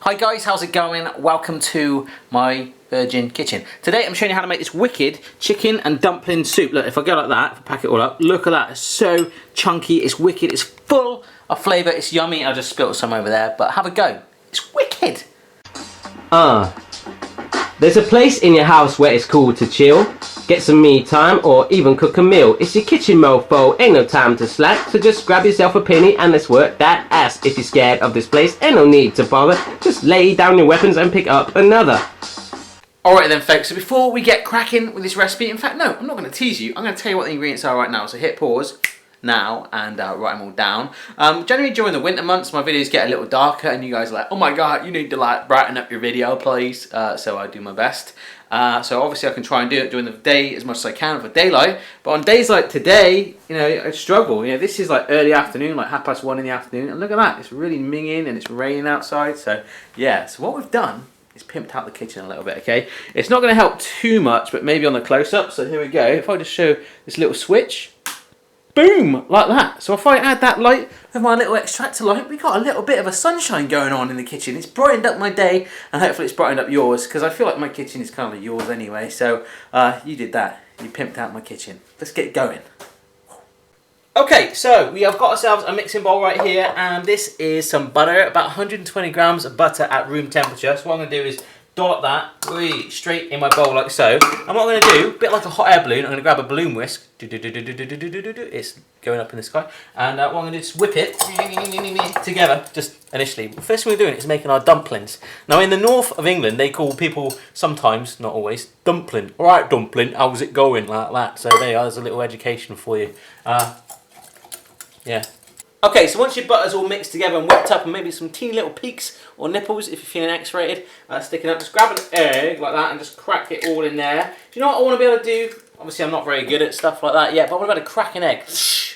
Hi guys, how's it going? Welcome to my virgin kitchen. Today I'm showing you how to make this wicked chicken and dumpling soup. Look, if I go like that, if I pack it all up, look at that. It's so chunky, it's wicked, it's full of flavour, it's yummy. I just spilled some over there, but have a go. It's wicked. There's a place in your house where it's cool to chill, get some me time, or even cook a meal. It's your kitchen, mofo, ain't no time to slack. So just grab yourself a penny and let's work that ass. If you're scared of this place, ain't no need to bother. Just lay down your weapons and pick up another. Alright then folks, so before we get cracking with this recipe, in fact no, I'm not going to tease you, I'm going to tell you what the ingredients are right now. So hit pause now and write them all down. Generally during the winter months my videos get a little darker and you guys are like, oh my god, you need to like brighten up your video please. So I do my best. So obviously I can try and do it during the day as much as I can for daylight, but on days like today, you know, I struggle. You know, this is like early afternoon, like 1:30 in the afternoon, and look at that, it's really minging and it's raining outside. So yeah, so what we've done is pimped out the kitchen a little bit, okay? It's not going to help too much, but maybe on the close-up. So here we go. If I just show this little switch, boom, like that. So if I add that light with my little extractor light, we got a little bit of a sunshine going on in the kitchen. It's brightened up my day, and hopefully it's brightened up yours, because I feel like my kitchen is kind of yours anyway. So you did that. You pimped out my kitchen. Let's get going. Okay, so we have got ourselves a mixing bowl right here, and this is some butter, about 120 grams of butter at room temperature. So what I'm going to do is dollop that straight in my bowl like so. And what I'm going to do, a bit like a hot air balloon, I'm going to grab a balloon whisk. It's going up in the sky. And what I'm going to do is whip it together, just initially. The first thing we're doing is making our dumplings. Now in the north of England, they call people, sometimes, not always, dumpling. Alright dumpling, how's it going? Like that. So there you are, there's a little education for you. Yeah. Okay, so once your butter's all mixed together and whipped up and maybe some teeny little peaks or nipples if you're feeling X-rated, sticking up, just grab an egg like that and just crack it all in there. Do you know what I want to be able to do? Obviously I'm not very good at stuff like that yet, but I want to be able to crack an egg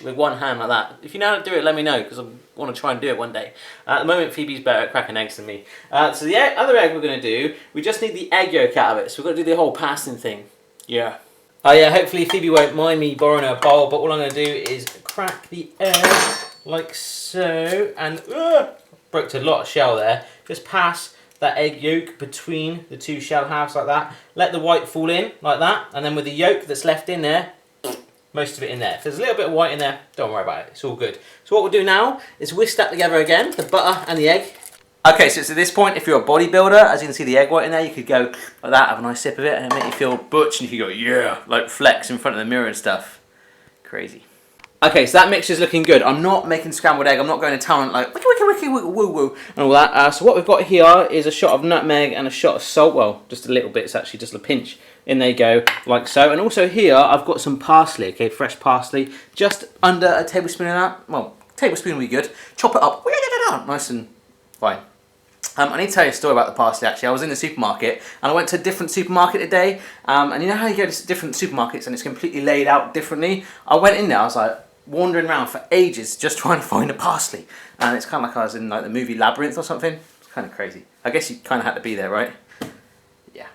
with one hand like that. If you know how to do it, let me know, because I want to try and do it one day. At the moment Phoebe's better at cracking eggs than me. So the other egg we're going to do, we just need the egg yolk out of it, so we've got to do the whole passing thing. Yeah. Oh yeah, hopefully Phoebe won't mind me borrowing her bowl, but all I'm going to do is crack the egg like so, and broke a lot of shell there. Just pass that egg yolk between the two shell halves like that. Let the white fall in like that, and then with the yolk that's left in there, most of it in there. If there's a little bit of white in there, don't worry about it, it's all good. So what we'll do now is whisk that together again, the butter and the egg. Okay, so it's at this point, if you're a bodybuilder, as you can see the egg white in there, you could go like that, have a nice sip of it, and it'll make you feel butch, and you could go, yeah, like flex in front of the mirror and stuff. Crazy. Okay, so that mixture's looking good. I'm not making scrambled egg, I'm not going to town like wiki wiki wiki woo woo woo and all that. So what we've got here is a shot of nutmeg and a shot of salt. Well, just a little bit, it's actually just a pinch. In they go, like so. And also here, I've got some parsley, okay, fresh parsley. Just under a tablespoon of that. Well, tablespoon will be good. Chop it up, nice and fine. I need to tell you a story about the parsley actually. I was in the supermarket and I went to a different supermarket today, and you know how you go to different supermarkets and it's completely laid out differently? I went in there, I was like wandering around for ages just trying to find a parsley, and it's kind of like I was in like the movie Labyrinth or something. It's kind of crazy. I guess you kind of had to be there, right? Yeah.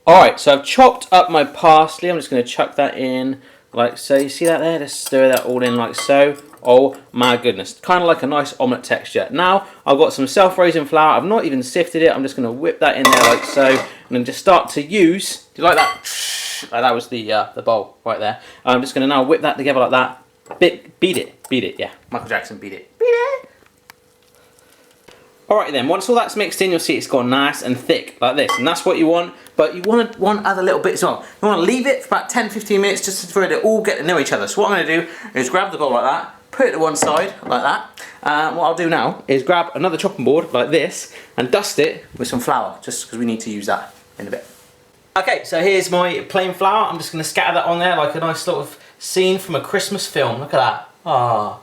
Alright, so I've chopped up my parsley. I'm just going to chuck that in like so. You see that there? Just stir that all in like so. Oh my goodness, kind of like a nice omelette texture. Now I've got some self-raising flour. I've not even sifted it. I'm just going to whip that in there like so, and then just start to use. Do you like that? That was the bowl right there. I'm just going to now whip that together like that. Beat it. Yeah, Michael Jackson, beat it. Alright then, once all that's mixed in, you'll see it's gone nice and thick like this, and that's what you want. But you want to other little bits as well. You want to leave it for about 10-15 minutes just for it to all get to know each other. So what I'm going to do is grab the bowl like that, put it to one side like that. What I'll do now is grab another chopping board like this and dust it with some flour, just because we need to use that in a bit. Okay, so here's my plain flour. I'm just going to scatter that on there like a nice sort of scene from a Christmas film. Look at that. Ah.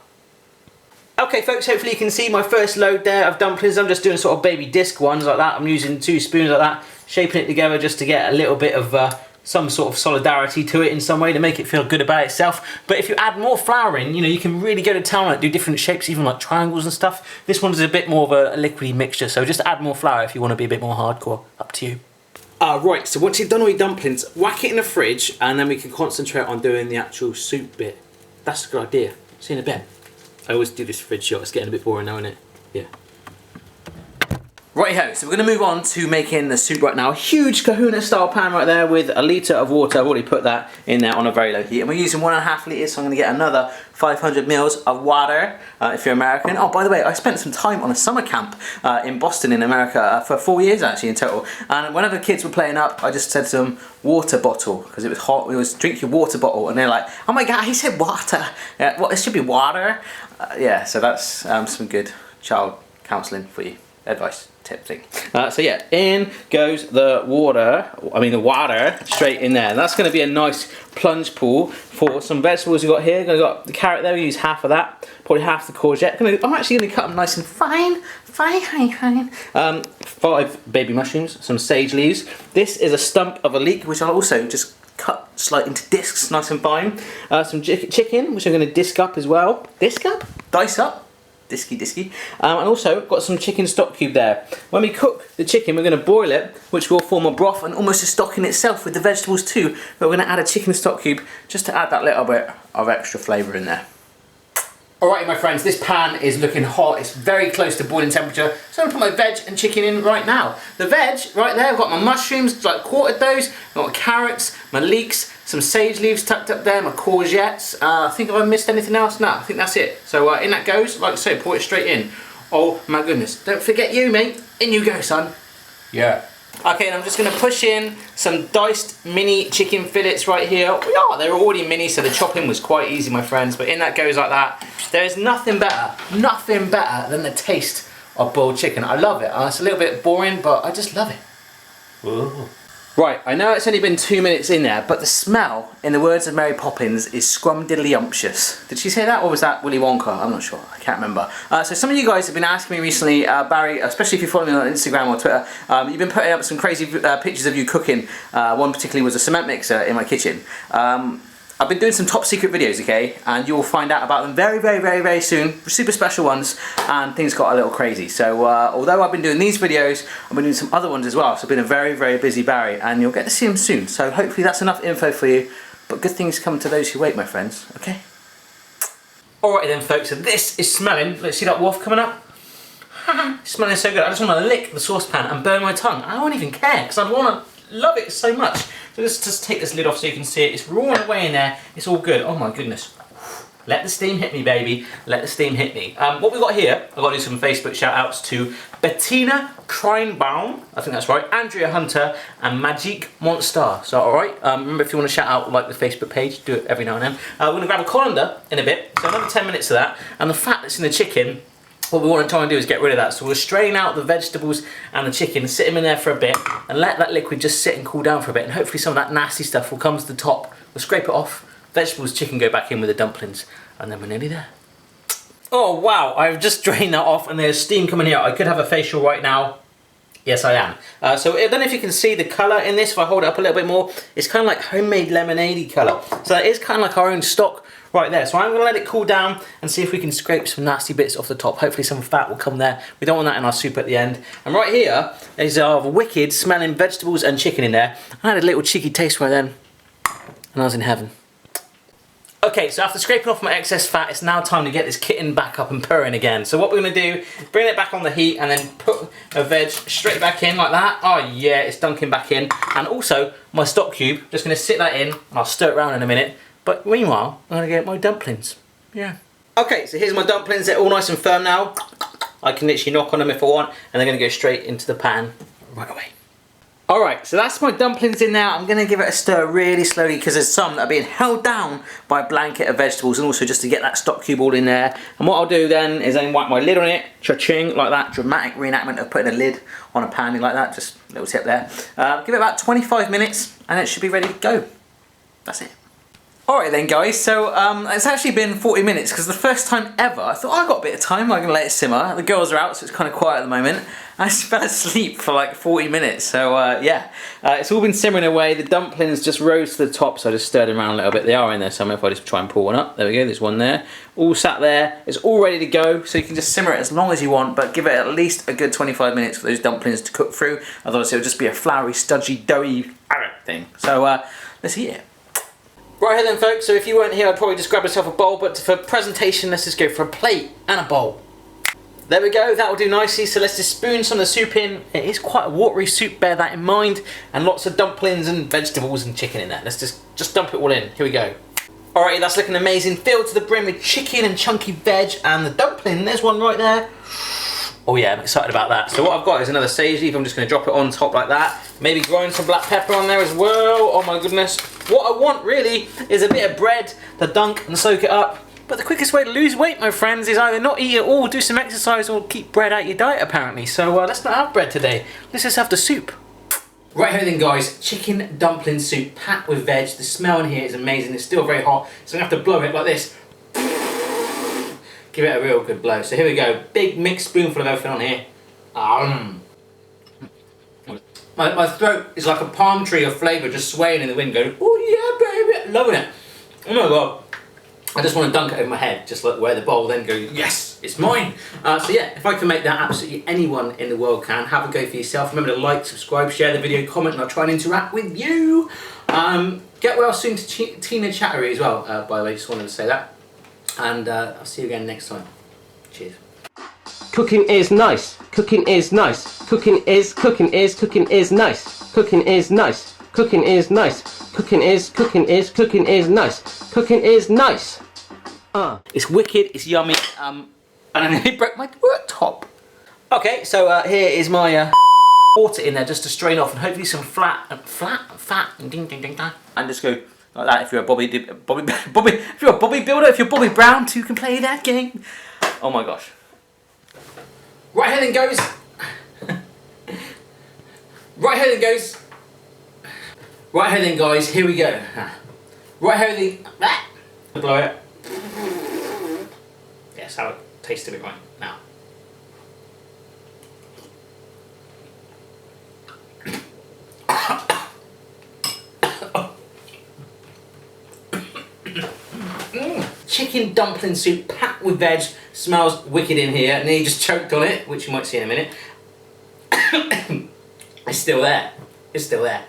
Okay folks, hopefully you can see my first load there of dumplings. I'm just doing sort of baby disc ones like that. I'm using 2 spoons like that, shaping it together just to get a little bit of some sort of solidarity to it in some way to make it feel good about itself. But if you add more flour in, you know, you can really go to town on it, do different shapes, even like triangles and stuff. This one's a bit more of a liquidy mixture, so just add more flour if you want to be a bit more hardcore. Up to you. Right, so once you've done all your dumplings, whack it in the fridge, and then we can concentrate on doing the actual soup bit. That's a good idea. See you in a bit. I always do this fridge shot, it's getting a bit boring now, isn't it? Yeah. Righty-ho, so we're going to move on to making the soup right now. A huge kahuna style pan right there with a litre of water. I've already put that in there on a very low heat. And we're using 1.5 litres, so I'm going to get another 500 mils of water if you're American. Oh, by the way, I spent some time on a summer camp in Boston in America for 4 years actually in total. And whenever kids were playing up, I just said to them, water bottle, because it was hot. We was drink your water bottle. And they're like, oh my God, he said water. Well, it should be water. Yeah, so that's some good child counselling for you. Advice. Tip thing. So yeah, in goes the water straight in there. And that's going to be a nice plunge pool for some vegetables we've got here. We've got the carrot there, we use half of that, probably half the courgette. I'm actually going to cut them nice and fine. 5 baby mushrooms, some sage leaves. This is a stump of a leek, which I'll also just cut slightly into discs, nice and fine. Some chicken, which I'm going to disc up as well. Dice up. Disky. And also got some chicken stock cube there. When we cook the chicken, we're going to boil it, which will form a broth and almost a stock in itself with the vegetables too. But we're going to add a chicken stock cube just to add that little bit of extra flavour in there. Alrighty my friends, this pan is looking hot. It's very close to boiling temperature. So I'm going to put my veg and chicken in right now. The veg, right there, I've got my mushrooms, like quartered those. I've got my carrots, my leeks, some sage leaves tucked up there, my courgettes. I think have I missed anything else? No, I think that's it. So in that goes, like I say, pour it straight in. Oh my goodness, don't forget you mate. In you go son. Yeah. Okay, and I'm just going to push in some diced mini chicken fillets right here. They're already mini, so the chopping was quite easy, my friends. But in that goes like that. There is nothing better than the taste of boiled chicken. I love it. It's a little bit boring, but I just love it. Whoa. Right, I know it's only been 2 minutes in there, but the smell, in the words of Mary Poppins, is scrumdiddlyumptious. Did she say that, or was that Willy Wonka? I'm not sure, I can't remember. So some of you guys have been asking me recently, Barry, especially if you follow me on Instagram or Twitter, you've been putting up some crazy pictures of you cooking. One particularly was a cement mixer in my kitchen. I've been doing some top secret videos, okay, and you'll find out about them very soon, super special ones, and things got a little crazy. So although I've been doing these videos, I've been doing some other ones as well, so I've been a very busy Barry, and you'll get to see them soon. So hopefully that's enough info for you, but good things come to those who wait, my friends, okay? Alrighty then folks, so this is smelling, let's see that wolf coming up? It's smelling so good, I just want to lick the saucepan and burn my tongue. I won't even care, because I want to love it so much. So let's just take this lid off so you can see it. It's roaring away in there. It's all good. Oh my goodness. Let the steam hit me, baby. Let the steam hit me. What we've got here, I've got to do some Facebook shout outs to Bettina Kreinbaum, I think that's right, Andrea Hunter, and Magic Monster. So, alright, remember if you want to shout out like the Facebook page, do it every now and then. We're going to grab a colander in a bit, so another 10 minutes of that. And the fat that's in the chicken, what we want to try and do is get rid of that. So we'll strain out the vegetables and the chicken, sit them in there for a bit, and let that liquid just sit and cool down for a bit. And hopefully some of that nasty stuff will come to the top. We'll scrape it off, vegetables, chicken go back in with the dumplings, and then we're nearly there. Oh wow, I've just drained that off and there's steam coming here. I could have a facial right now. Yes, I am. So I don't know if you can see the colour in this. If I hold it up a little bit more, it's kind of like homemade lemonade-y colour. So it is kind of like our own stock right there. So I'm going to let it cool down and see if we can scrape some nasty bits off the top. Hopefully some fat will come there. We don't want that in our soup at the end. And right here is our wicked smelling vegetables and chicken in there. I had a little cheeky taste right then, and I was in heaven. Okay, so after scraping off my excess fat, it's now time to get this kitten back up and purring again. So what we're going to do is bring it back on the heat and then put a veg straight back in like that. Oh yeah, it's dunking back in. And also, my stock cube, just going to sit that in, and I'll stir it around in a minute. But meanwhile, I'm going to get my dumplings. Yeah. Okay, so here's my dumplings. They're all nice and firm now. I can literally knock on them if I want, and they're going to go straight into the pan right away. Alright, so that's my dumplings in there. I'm going to give it a stir really slowly because there's some that are being held down by a blanket of vegetables, and also just to get that stock cube all in there. And what I'll do then is then whack my lid on it, cha-ching, like that. Dramatic reenactment of putting a lid on a pan like that. Just a little tip there. Give it about 25 minutes and it should be ready to go. That's it. Alright then guys, so it's actually been 40 minutes because the first time ever I thought, oh, I've got a bit of time, I'm going to let it simmer. The girls are out, so it's kind of quiet at the moment. I just fell asleep for like 40 minutes, so yeah. It's all been simmering away. The dumplings just rose to the top, so I just stirred them around a little bit. They are in there somewhere if I just try and pull one up. There we go, there's one there. All sat there, it's all ready to go, so you can just simmer it as long as you want, but give it at least a good 25 minutes for those dumplings to cook through. Otherwise it'll just be a floury, studgy, doughy thing. So let's eat it. Right here then folks, so if you weren't here I'd probably just grab yourself a bowl, but for presentation let's just go for a plate and a bowl. There we go, that will do nicely. So let's just spoon some of the soup in. It is quite a watery soup, bear that in mind. And lots of dumplings and vegetables and chicken in there. Let's just dump it all in. Here we go. Alrighty, that's looking amazing. Filled to the brim with chicken and chunky veg and the dumpling. There's one right there. Oh yeah, I'm excited about that. So what I've got is another sage leaf. I'm just going to drop it on top like that. Maybe grind some black pepper on there as well. Oh my goodness. What I want really is a bit of bread to dunk and soak it up. But the quickest way to lose weight, my friends, is either not eat at all, do some exercise, or keep bread out your diet apparently. So let's not have bread today. Let's just have the soup. Right here then guys, chicken dumpling soup packed with veg. The smell in here is amazing. It's still very hot, so I'm going to have to blow it like this. Give it a real good blow. So here we go. Big mixed spoonful of everything on here. My throat is like a palm tree of flavour just swaying in the wind going, oh yeah baby, loving it. Oh my god. I just want to dunk it over my head, just like where the bowl then goes, yes, it's mine. So yeah, if I can make that, absolutely anyone in the world can. Have a go for yourself. Remember to like, subscribe, share the video, comment, and I'll try and interact with you. Get well soon to Tina Chattery as well, by the way, just wanted to say that. And I'll see you again next time. Cheers. Cooking is nice. Cooking is nice. Cooking is nice. Cooking is nice. Cooking is nice. Cooking is nice. Cooking is nice. It's wicked, it's yummy, and I nearly broke my worktop. Okay, so here is my water in there just to strain off, and hopefully some fat, and ding ding ding ding, and just go like that. If you're a if you're a bodybuilder, if you're Bobby Brown, too can play that game. Oh my gosh. Right here then goes. Right here then goes. Right here then guys, here we go. Right here then. Blow it. Yes, how it tasted it right now. Chicken dumpling soup packed with veg, smells wicked in here, and then you just choked on it, which you might see in a minute. It's still there. It's still there.